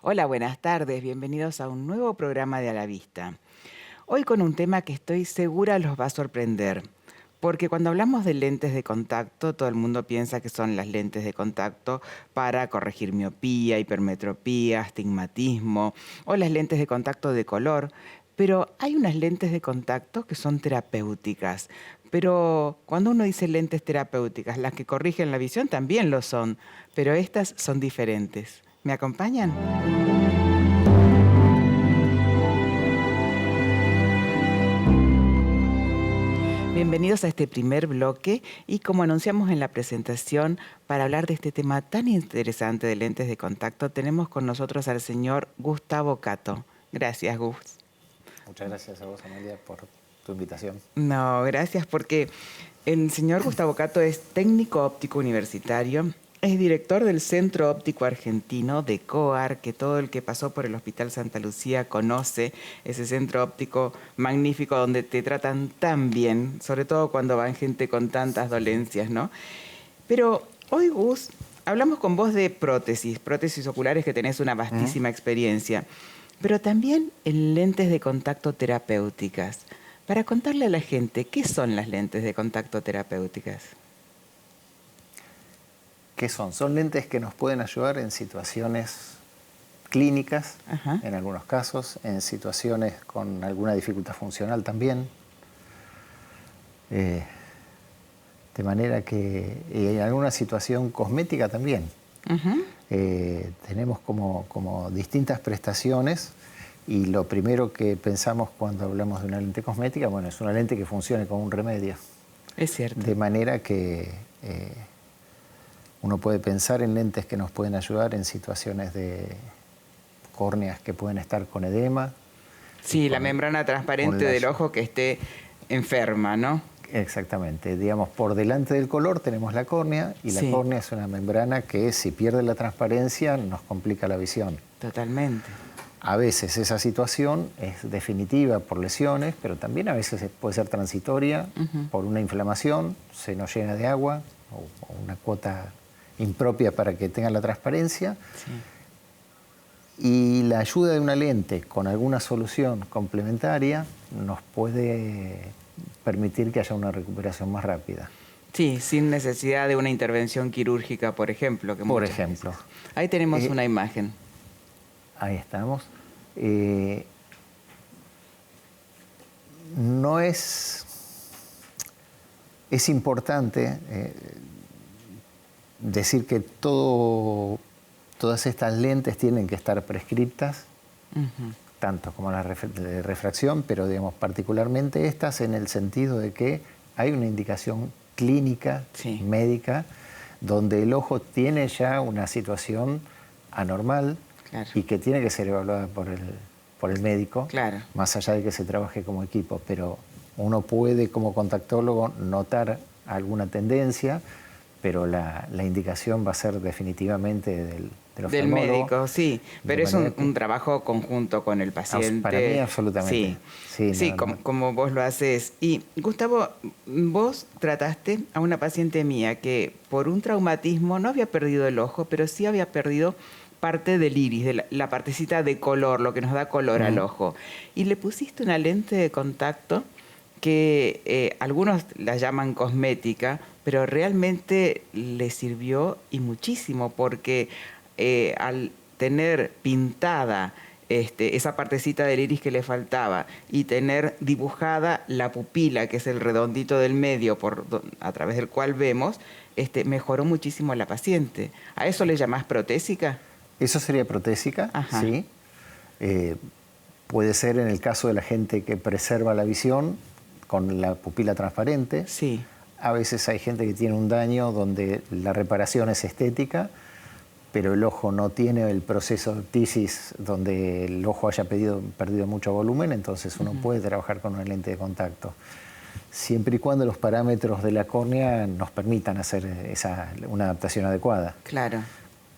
Hola, buenas tardes, bienvenidos a un nuevo programa de A la Vista. Hoy con un tema que estoy segura los va a sorprender, porque cuando hablamos de lentes de contacto, todo el mundo piensa que son las lentes de contacto para corregir miopía, hipermetropía, astigmatismo o las lentes de contacto de color, pero hay unas lentes de contacto que son terapéuticas. Pero cuando uno dice lentes terapéuticas, las que corrigen la visión también lo son, pero estas son diferentes. ¿Me acompañan? Bienvenidos a este primer bloque y como anunciamos en la presentación, para hablar de este tema tan interesante de lentes de contacto, tenemos con nosotros al señor Gustavo Cato. Gracias, Gus. Muchas gracias a vos, Amelia, por tu invitación. No, gracias porque el señor Gustavo Cato es técnico óptico universitario, es director del Centro Óptico Argentino de COAR, que todo el que pasó por el Hospital Santa Lucía conoce ese centro óptico magnífico donde te tratan tan bien, sobre todo cuando van gente con tantas dolencias, ¿no? Pero hoy, Gus, hablamos con vos de prótesis oculares que tenés una vastísima experiencia, pero también en lentes de contacto terapéuticas. Para contarle a la gente, ¿qué son las lentes de contacto terapéuticas? ¿Qué son? Son lentes que nos pueden ayudar en situaciones clínicas, Ajá. en algunos casos, en situaciones con alguna dificultad funcional también. De manera que en alguna situación cosmética también. Ujú. Tenemos como distintas prestaciones y lo primero que pensamos cuando hablamos de una lente cosmética, bueno, es una lente que funcione como un remedio. Es cierto. De manera que uno puede pensar en lentes que nos pueden ayudar en situaciones de córneas que pueden estar con edema. Sí, la membrana transparente del ojo que esté enferma, ¿no? Exactamente. Digamos, por delante del color tenemos la córnea y la Sí. córnea es una membrana que si pierde la transparencia nos complica la visión. Totalmente. A veces esa situación es definitiva por lesiones, pero también a veces puede ser transitoria por una inflamación, se nos llena de agua o una cuota impropia para que tenga la transparencia. Sí. Y la ayuda de una lente con alguna solución complementaria nos puede permitir que haya una recuperación más rápida. Sí, sin necesidad de una intervención quirúrgica, por ejemplo. Por ejemplo. Ahí tenemos una imagen. Ahí estamos. No es... Es importante decir que todas estas lentes tienen que estar prescriptas, tanto como las de refracción, pero digamos particularmente estas en el sentido de que hay una indicación clínica, médica, donde el ojo tiene ya una situación anormal y que tiene que ser evaluada por el médico, más allá de que se trabaje como equipo, pero uno puede como contactólogo notar alguna tendencia, pero la indicación va a ser definitivamente del médico, sí, pero es un trabajo conjunto con el paciente. Para mí, absolutamente. Sí, como vos lo haces. Y, Gustavo, vos trataste a una paciente mía que por un traumatismo no había perdido el ojo, pero sí había perdido parte del iris, de la partecita de color, lo que nos da color al ojo. Y le pusiste una lente de contacto que algunos la llaman cosmética, pero realmente le sirvió y muchísimo, porque al tener pintada esa partecita del iris que le faltaba y tener dibujada la pupila, que es el redondito del medio a través del cual vemos, mejoró muchísimo la paciente. ¿A eso le llamás protésica? Eso sería protésica, sí. Puede ser en el caso de la gente que preserva la visión con la pupila transparente. Sí. A veces hay gente que tiene un daño donde la reparación es estética, pero el ojo no tiene el proceso de ptisis donde el ojo haya perdido mucho volumen, entonces uno puede trabajar con una lente de contacto. Siempre y cuando los parámetros de la córnea nos permitan hacer una adaptación adecuada. Claro.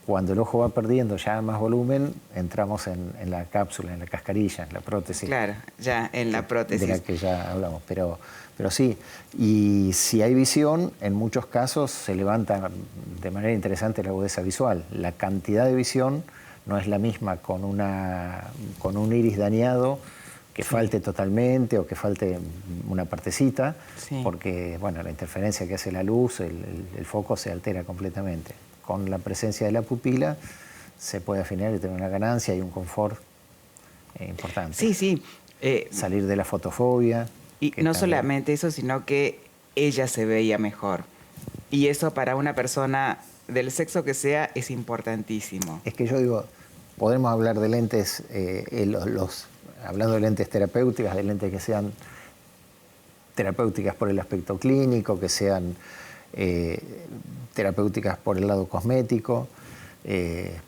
Cuando el ojo va perdiendo ya más volumen, entramos en la cápsula, en la cascarilla, en la prótesis. Claro, ya en la prótesis. De la que ya hablamos, pero sí. Y si hay visión, en muchos casos se levanta de manera interesante la agudeza visual. La cantidad de visión no es la misma con un iris dañado, que falte totalmente o que falte una partecita, porque bueno, la interferencia que hace la luz, el foco se altera completamente. Con la presencia de la pupila se puede afinar y tener una ganancia y un confort importante. Sí, sí. Salir de la fotofobia. Y no solamente eso, sino que ella se veía mejor. Y eso para una persona del sexo que sea es importantísimo. Es que yo digo, podemos hablar de lentes, hablando de lentes terapéuticas, de lentes que sean terapéuticas por el aspecto clínico, que sean terapéuticas por el lado cosmético,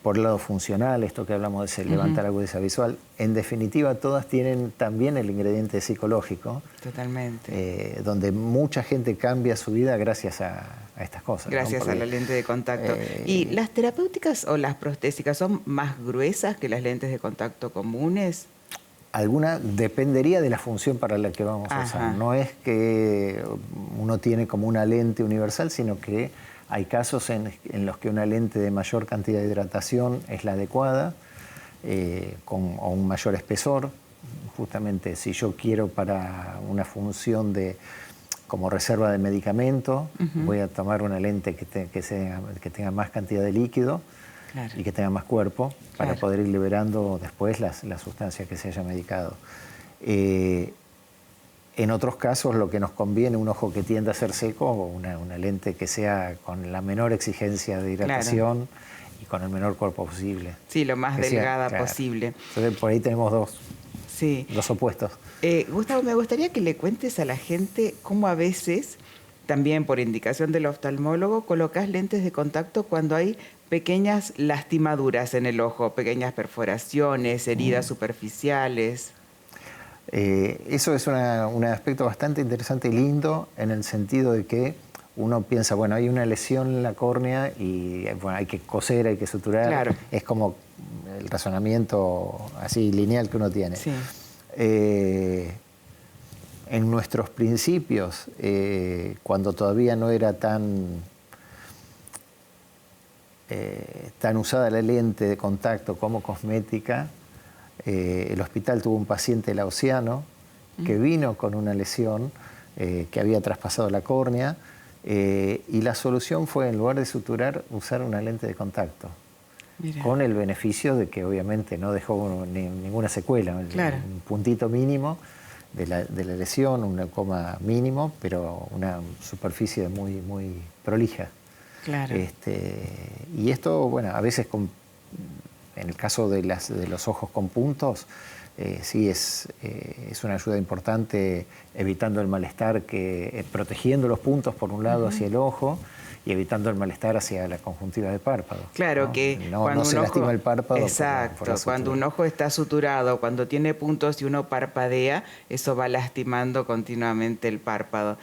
por el lado funcional, esto que hablamos de ese levantar agudeza visual. En definitiva, todas tienen también el ingrediente psicológico. Totalmente. Donde mucha gente cambia su vida gracias a estas cosas. Gracias, ¿no? A la lente de contacto. ¿Y las terapéuticas o las prostésicas son más gruesas que las lentes de contacto comunes? Alguna dependería de la función para la que vamos a usar. No es que uno tiene como una lente universal, sino que hay casos en los que una lente de mayor cantidad de hidratación es la adecuada, o un mayor espesor. Justamente si yo quiero para una función como reserva de medicamento, voy a tomar una lente que tenga más cantidad de líquido. Claro. Y que tenga más cuerpo para poder ir liberando después la sustancia que se haya medicado. En otros casos lo que nos conviene, un ojo que tiende a ser seco, o una lente que sea con la menor exigencia de hidratación y con el menor cuerpo posible. Sí, lo más delgada posible. Entonces por ahí tenemos dos opuestos. Gustavo, me gustaría que le cuentes a la gente cómo a veces, también por indicación del oftalmólogo, colocas lentes de contacto cuando hay pequeñas lastimaduras en el ojo, pequeñas perforaciones, heridas superficiales. Eso es un aspecto bastante interesante y lindo, en el sentido de que uno piensa, bueno, hay una lesión en la córnea y bueno, hay que coser, hay que suturar. Claro. Es como el razonamiento así lineal que uno tiene. Sí. En nuestros principios, cuando todavía no era tan usada la lente de contacto como cosmética, el hospital tuvo un paciente laosiano que vino con una lesión que había traspasado la córnea, y la solución fue, en lugar de suturar, usar una lente de contacto. Mira. Con el beneficio de que obviamente no dejó ninguna secuela, claro. Un puntito mínimo de la lesión, un coma mínimo, pero una superficie muy, muy prolija. Claro. Y esto, bueno, a veces en el caso de los ojos con puntos, sí es una ayuda importante, evitando el malestar, protegiendo los puntos por un lado hacia el ojo y evitando el malestar hacia la conjuntiva del párpado. Claro, ¿no? Que no se lastima el párpado. Exacto, cuando un ojo está suturado, cuando tiene puntos y uno parpadea, eso va lastimando continuamente el párpado.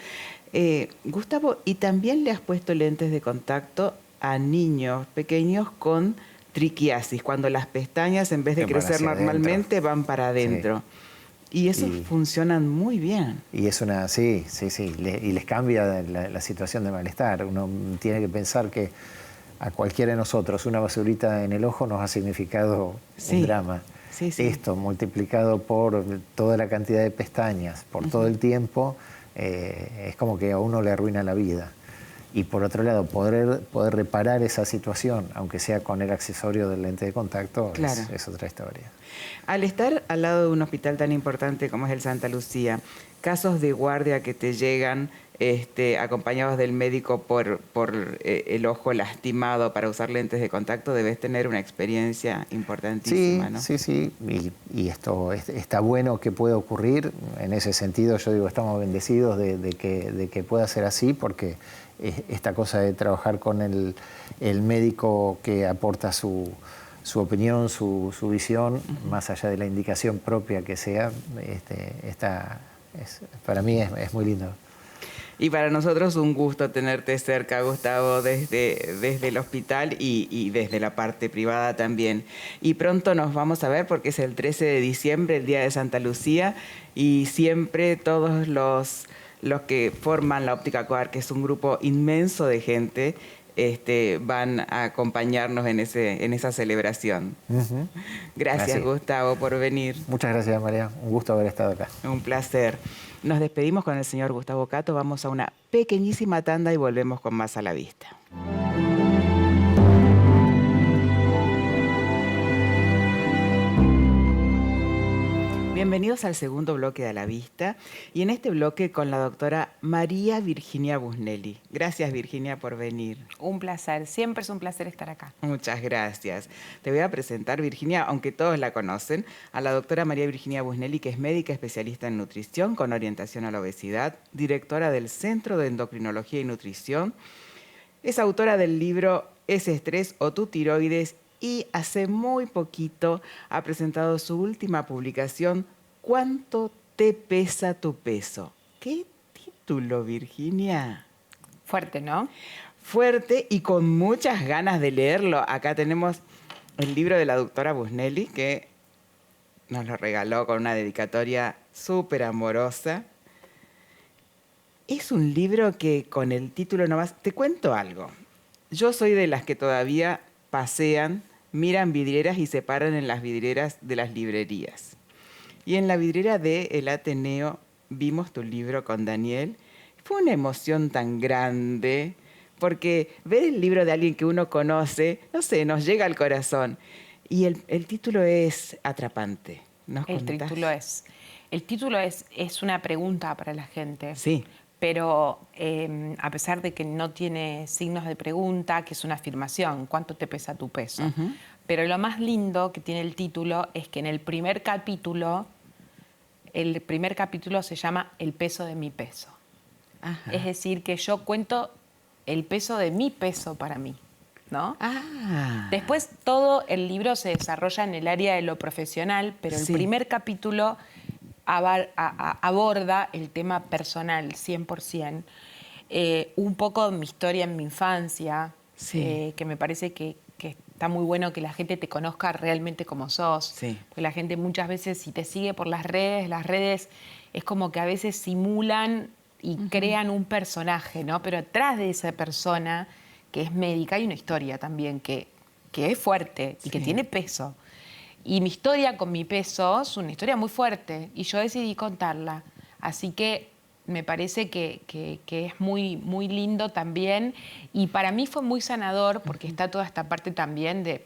Gustavo, ¿y también le has puesto lentes de contacto a niños pequeños con triquiasis, cuando las pestañas, en vez de crecer normalmente, van para adentro? Sí. Y esos funcionan muy bien. Y es sí, y les cambia la situación de malestar. Uno tiene que pensar que a cualquiera de nosotros una basurita en el ojo nos ha significado un drama. Sí. Esto multiplicado por toda la cantidad de pestañas, por todo el tiempo, es como que a uno le arruina la vida. Y por otro lado, poder reparar esa situación, aunque sea con el accesorio del lente de contacto, claro, es otra historia. Al estar al lado de un hospital tan importante como es el Santa Lucía, casos de guardia que te llegan acompañados del médico por el ojo lastimado para usar lentes de contacto, debes tener una experiencia importantísima, ¿no? Sí. Y esto está bueno que pueda ocurrir. En ese sentido, yo digo, estamos bendecidos de que pueda ser así, porque esta cosa de trabajar con el médico que aporta su opinión, su visión, más allá de la indicación propia que sea, para mí es muy lindo. Y para nosotros un gusto tenerte cerca, Gustavo, desde el hospital y desde la parte privada también. Y pronto nos vamos a ver porque es el 13 de diciembre, el Día de Santa Lucía, y siempre todos los que forman la Óptica Coar, que es un grupo inmenso de gente, van a acompañarnos en esa celebración. Gracias, Gustavo, por venir. Muchas gracias, María. Un gusto haber estado acá. Un placer. Nos despedimos con el señor Gustavo Cato. Vamos a una pequeñísima tanda y volvemos con más A la Vista. Bienvenidos al segundo bloque de A la Vista y en este bloque con la doctora María Virginia Busnelli. Gracias, Virginia, por venir. Un placer, siempre es un placer estar acá. Muchas gracias. Te voy a presentar, Virginia, aunque todos la conocen, a la doctora María Virginia Busnelli, que es médica especialista en nutrición con orientación a la obesidad, directora del Centro de Endocrinología y Nutrición, es autora del libro ¿Es estrés o tu tiroides? Y hace muy poquito ha presentado su última publicación, ¿Cuánto te pesa tu peso? ¿Qué título, Virginia? Fuerte, ¿no? Fuerte y con muchas ganas de leerlo. Acá tenemos el libro de la doctora Busnelli, que nos lo regaló con una dedicatoria súper amorosa. Es un libro que con el título nomás... Te cuento algo. Yo soy de las que todavía pasean, miran vidrieras y se paran en las vidrieras de las librerías. Y en la vidriera del Ateneo vimos tu libro con Daniel. Fue una emoción tan grande, porque ver el libro de alguien que uno conoce, no sé, nos llega al corazón. Y el título es atrapante. ¿Nos contás? El título es una pregunta para la gente. Sí. Pero a pesar de que no tiene signos de pregunta, que es una afirmación, ¿cuánto te pesa tu peso? Pero lo más lindo que tiene el título es que en el primer capítulo se llama El peso de mi peso. Ajá. Es decir, que yo cuento el peso de mi peso para mí, ¿no? Después todo el libro se desarrolla en el área de lo profesional, pero el primer capítulo aborda el tema personal 100%, un poco mi historia en mi infancia, que me parece que está muy bueno que la gente te conozca realmente como sos. Porque la gente muchas veces, si te sigue por las redes es como que a veces simulan y crean un personaje, ¿no? Pero atrás de esa persona que es médica hay una historia también que es fuerte y que tiene peso. Y mi historia con mi peso es una historia muy fuerte y yo decidí contarla. Así que me parece que es muy, muy lindo también. Y para mí fue muy sanador porque está toda esta parte también de,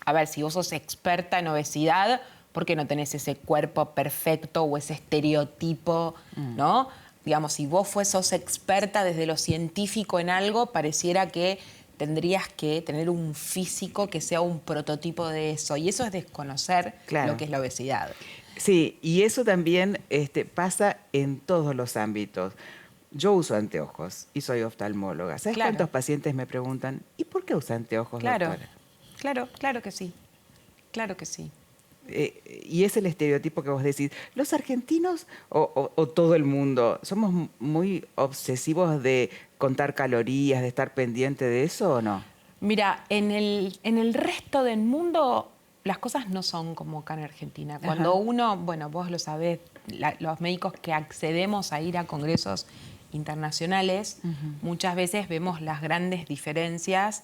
a ver, si vos sos experta en obesidad, ¿por qué no tenés ese cuerpo perfecto o ese estereotipo, ¿no? Digamos, si vos sos experta desde lo científico en algo, pareciera que tendrías que tener un físico que sea un prototipo de eso. Y eso es desconocer lo que es la obesidad. Sí, y eso también pasa en todos los ámbitos. Yo uso anteojos y soy oftalmóloga. ¿Sabes cuántos pacientes me preguntan, ¿y por qué usa anteojos, doctora? Claro que sí. Claro que sí. Y es el estereotipo que vos decís. ¿Los argentinos o todo el mundo somos muy obsesivos de contar calorías, de estar pendiente de eso o no? Mira, en el resto del mundo las cosas no son como acá en Argentina. Cuando uno, bueno, vos lo sabés, los médicos que accedemos a ir a congresos internacionales, muchas veces vemos las grandes diferencias.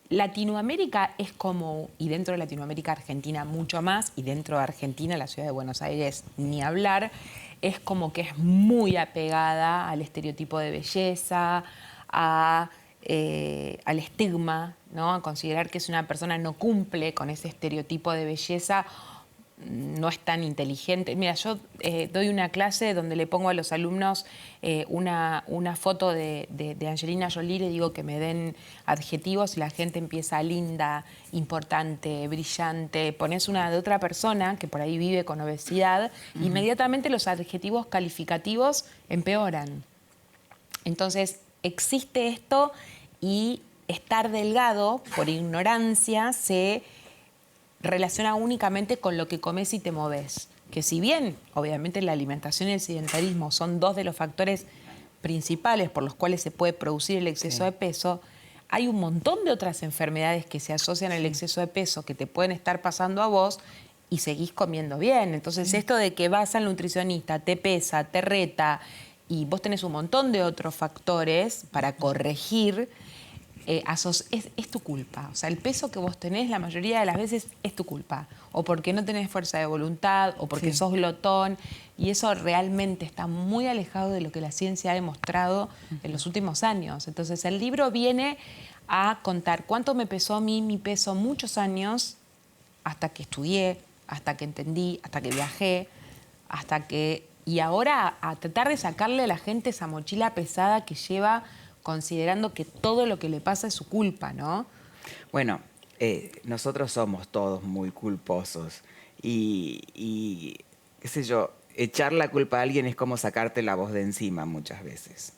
Latinoamérica es como, y dentro de Latinoamérica Argentina mucho más, y dentro de Argentina, la ciudad de Buenos Aires, ni hablar, es como que es muy apegada al estereotipo de belleza, al estigma, ¿no? A considerar que si una persona no cumple con ese estereotipo de belleza, no es tan inteligente. Mira, yo doy una clase donde le pongo a los alumnos una foto de Angelina Jolie, le digo que me den adjetivos y la gente empieza linda, importante, brillante. Pones una de otra persona que por ahí vive con obesidad, inmediatamente los adjetivos calificativos empeoran. Entonces, existe esto y estar delgado, por ignorancia, se relaciona únicamente con lo que comes y te moves. Que si bien, obviamente, la alimentación y el sedentarismo son dos de los factores principales por los cuales se puede producir el exceso de peso, hay un montón de otras enfermedades que se asocian al exceso de peso que te pueden estar pasando a vos y seguís comiendo bien. Entonces, esto de que vas al nutricionista, te pesa, te reta y vos tenés un montón de otros factores para corregir, es tu culpa. O sea, el peso que vos tenés la mayoría de las veces es tu culpa. O porque no tenés fuerza de voluntad, o porque sos glotón. Y eso realmente está muy alejado de lo que la ciencia ha demostrado en los últimos años. Entonces, el libro viene a contar cuánto me pesó a mí mi peso muchos años, hasta que estudié, hasta que entendí, hasta que viajé, y ahora a tratar de sacarle a la gente esa mochila pesada que lleva, considerando que todo lo que le pasa es su culpa, ¿no? Bueno, nosotros somos todos muy culposos y, qué sé yo, echar la culpa a alguien es como sacarte la voz de encima muchas veces.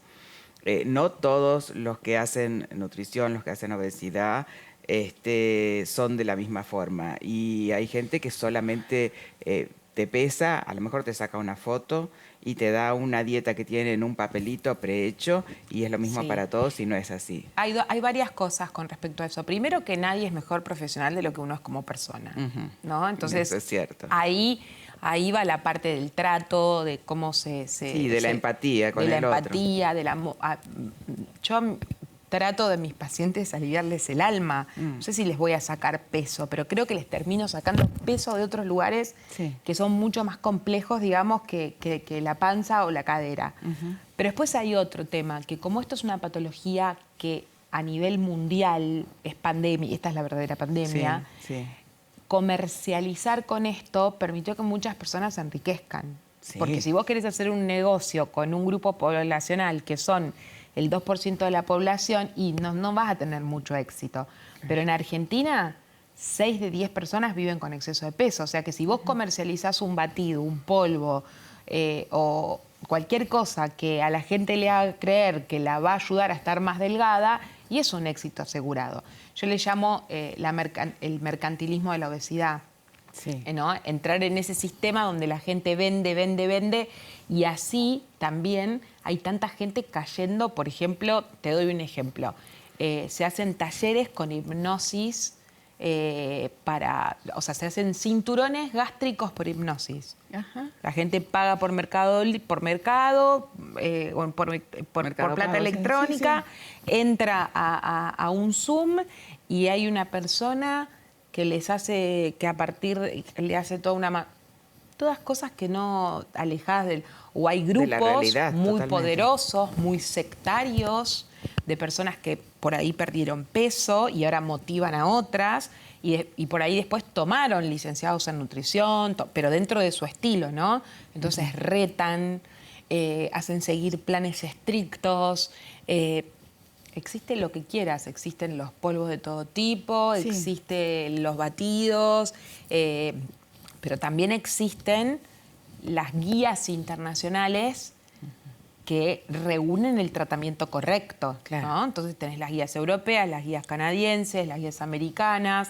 No todos los que hacen nutrición, los que hacen obesidad, son de la misma forma. Y hay gente que solamente te pesa, a lo mejor te saca una foto y te da una dieta que tiene en un papelito prehecho y es lo mismo para todos y no es así. Hay varias cosas con respecto a eso. Primero, que nadie es mejor profesional de lo que uno es como persona, ¿no? Entonces, eso es cierto. Ahí va la parte del trato, de cómo de la empatía con el otro. De la empatía, yo trato de mis pacientes aliviarles el alma. No sé si les voy a sacar peso, pero creo que les termino sacando peso de otros lugares que son mucho más complejos, digamos, que la panza o la cadera. Pero después hay otro tema, que como esto es una patología que a nivel mundial es pandemia, esta es la verdadera pandemia, comercializar con esto permitió que muchas personas se enriquezcan. Porque si vos querés hacer un negocio con un grupo poblacional que son el 2% de la población, y no vas a tener mucho éxito. Pero en Argentina, 6 de 10 personas viven con exceso de peso. O sea que si vos comercializás un batido, un polvo o cualquier cosa que a la gente le haga creer que la va a ayudar a estar más delgada, y es un éxito asegurado. Yo le llamo el mercantilismo de la obesidad. ¿No? Entrar en ese sistema donde la gente vende, y así también hay tanta gente cayendo. Por ejemplo, te doy un ejemplo, se hacen talleres con hipnosis o sea, se hacen cinturones gástricos por hipnosis. La gente paga por mercado o por plata electrónica, entra a un Zoom y hay una persona que les hace, que a partir le hace todas cosas que no alejadas del... O hay grupos muy poderosos, muy sectarios, de personas que por ahí perdieron peso y ahora motivan a otras, y por ahí después tomaron licenciados en nutrición, pero dentro de su estilo, ¿no? Entonces retan, hacen seguir planes estrictos. Existe lo que quieras, existen los polvos de todo tipo, existen los batidos, pero también existen las guías internacionales que reúnen el tratamiento correcto, ¿no? Entonces tenés las guías europeas, las guías canadienses, las guías americanas.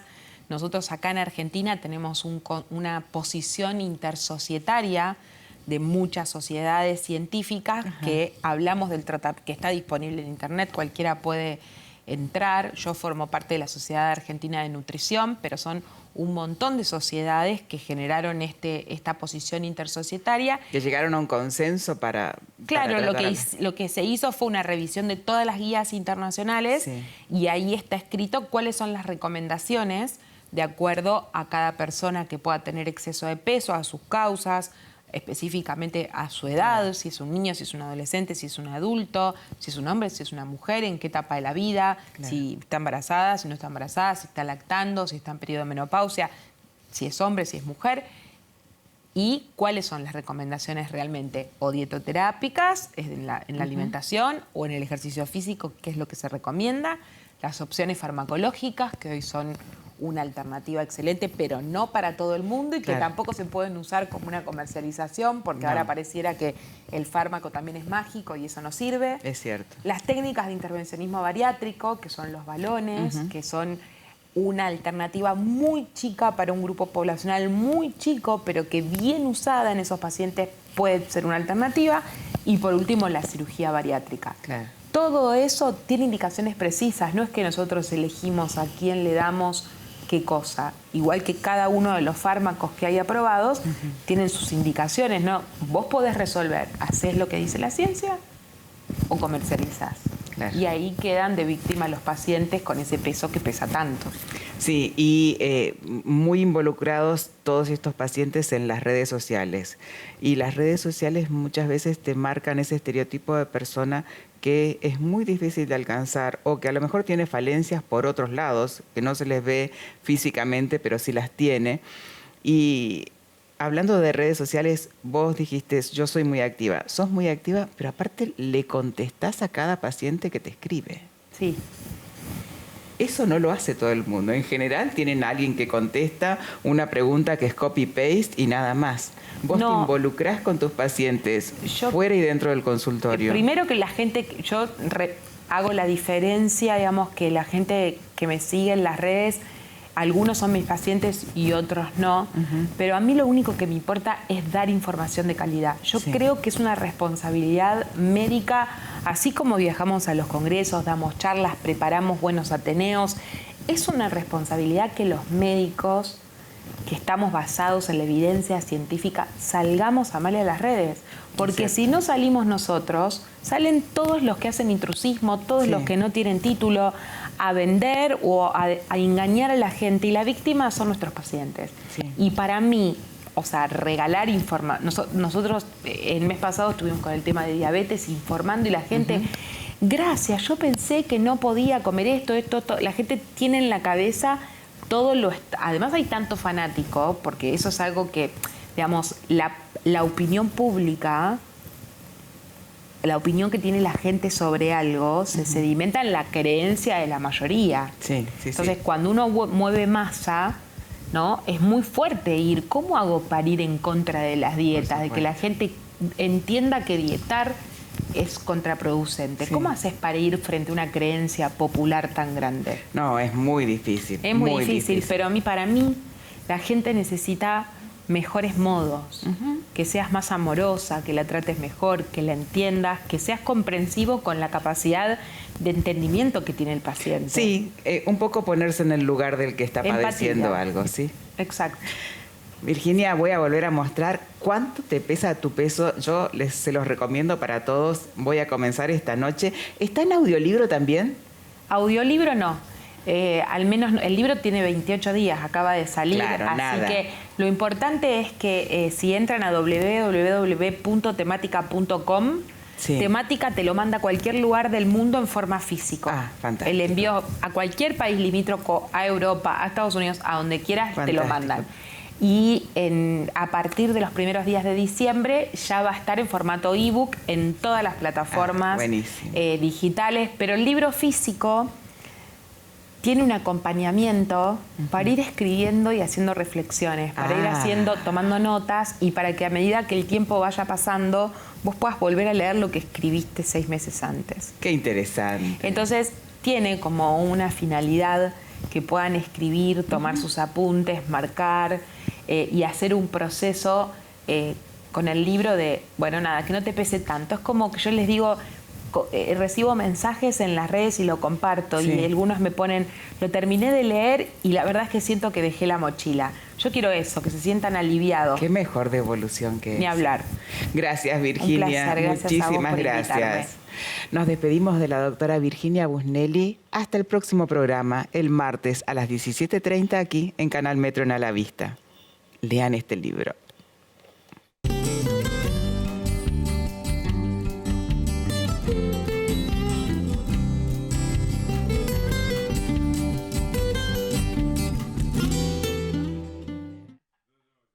Nosotros acá en Argentina tenemos una posición intersocietaria de muchas sociedades científicas que hablamos del tratamiento, que está disponible en Internet, cualquiera puede entrar. Yo formo parte de la Sociedad Argentina de Nutrición, pero son un montón de sociedades que generaron esta posición intersocietaria. Que llegaron a un consenso para... Claro, lo que se hizo fue una revisión de todas las guías internacionales y ahí está escrito cuáles son las recomendaciones de acuerdo a cada persona que pueda tener exceso de peso, a sus causas, específicamente a su edad, si es un niño, si es un adolescente, si es un adulto, si es un hombre, si es una mujer, en qué etapa de la vida, si está embarazada, si no está embarazada, si está lactando, si está en periodo de menopausia, si es hombre, si es mujer, y cuáles son las recomendaciones realmente o dietoterápicas en la alimentación o en el ejercicio físico, que es lo que se recomienda, las opciones farmacológicas, que hoy son una alternativa excelente, pero no para todo el mundo y que tampoco se pueden usar como una comercialización, porque ahora pareciera que el fármaco también es mágico y eso no sirve. Es cierto. Las técnicas de intervencionismo bariátrico, que son los balones, que son una alternativa muy chica para un grupo poblacional muy chico, pero que bien usada en esos pacientes puede ser una alternativa. Y por último, la cirugía bariátrica. Todo eso tiene indicaciones precisas, no es que nosotros elegimos a quién le damos ¿qué cosa? Igual que cada uno de los fármacos que hay aprobados, tienen sus indicaciones, ¿no? Vos podés resolver, ¿hacés lo que dice la ciencia o comercializás? Claro. Y ahí quedan de víctima los pacientes con ese peso que pesa tanto. Sí, y muy involucrados todos estos pacientes en las redes sociales. Y las redes sociales muchas veces te marcan ese estereotipo de persona que es muy difícil de alcanzar o que a lo mejor tiene falencias por otros lados, que no se les ve físicamente, pero sí las tiene. Y hablando de redes sociales, vos dijiste, yo soy muy activa. Sos muy activa, pero aparte le contestás a cada paciente que te escribe. Sí. Eso no lo hace todo el mundo. En general tienen a alguien que contesta una pregunta que es copy-paste y nada más. Vos te involucrás con tus pacientes fuera y dentro del consultorio. Primero que la gente, hago la diferencia, digamos, que la gente que me sigue en las redes, algunos son mis pacientes y otros no, pero a mí lo único que me importa es dar información de calidad. Yo creo que es una responsabilidad médica, así como viajamos a los congresos, damos charlas, preparamos buenos ateneos, es una responsabilidad que los médicos que estamos basados en la evidencia científica salgamos a mal a las redes, porque si no salimos nosotros, salen todos los que hacen intrusismo, todos los que no tienen título, a vender o a engañar a la gente, y la víctima son nuestros pacientes. Y para mí, o sea, regalar información, nosotros el mes pasado estuvimos con el tema de diabetes informando y la gente, gracias, yo pensé que no podía comer esto, la gente tiene en la cabeza todo lo... Además hay tanto fanático, porque eso es algo que, digamos, la opinión pública, la opinión que tiene la gente sobre algo se sedimenta en la creencia de la mayoría. Entonces, cuando uno mueve masa, ¿no? Es muy fuerte ir. ¿Cómo hago para ir en contra de las dietas? De que la gente entienda que dietar es contraproducente. ¿Cómo haces para ir frente a una creencia popular tan grande? No, es muy difícil. Es muy difícil, pero para mí, la gente necesita mejores modos, que seas más amorosa, que la trates mejor, que la entiendas, que seas comprensivo con la capacidad de entendimiento que tiene el paciente. Sí, un poco ponerse en el lugar del que está padeciendo algo, ¿sí? Exacto. Virginia, voy a volver a mostrar cuánto te pesa tu peso. Yo se los recomiendo para todos. Voy a comenzar esta noche. ¿Está en audiolibro también? Audiolibro no. Al menos el libro tiene 28 días, acaba de salir, así que lo importante es que si entran a www.tematica.com, Temática te lo manda a cualquier lugar del mundo en forma físico. Fantástico. El envío a cualquier país limítrofe, a Europa, a Estados Unidos, a donde quieras, te lo mandan. Y a partir de los primeros días de diciembre ya va a estar en formato ebook en todas las plataformas digitales, pero el libro físico tiene un acompañamiento para ir escribiendo y haciendo reflexiones, para ir tomando notas y para que a medida que el tiempo vaya pasando, vos puedas volver a leer lo que escribiste 6 meses antes. Qué interesante. Entonces, tiene como una finalidad que puedan escribir, tomar sus apuntes, marcar y hacer un proceso con el libro de, bueno, nada, que no te pese tanto. Es como que yo les digo... recibo mensajes en las redes y lo comparto y algunos me ponen, lo terminé de leer y la verdad es que siento que dejé la mochila. Yo quiero eso, que se sientan aliviados. Qué mejor devolución que Ni hablar. Gracias, Virginia. Un placer, gracias. Muchísimas gracias. Nos despedimos de la doctora Virginia Busnelli. Hasta el próximo programa, el martes a las 17:30 aquí en Canal Metro en A la Vista. Lean este libro.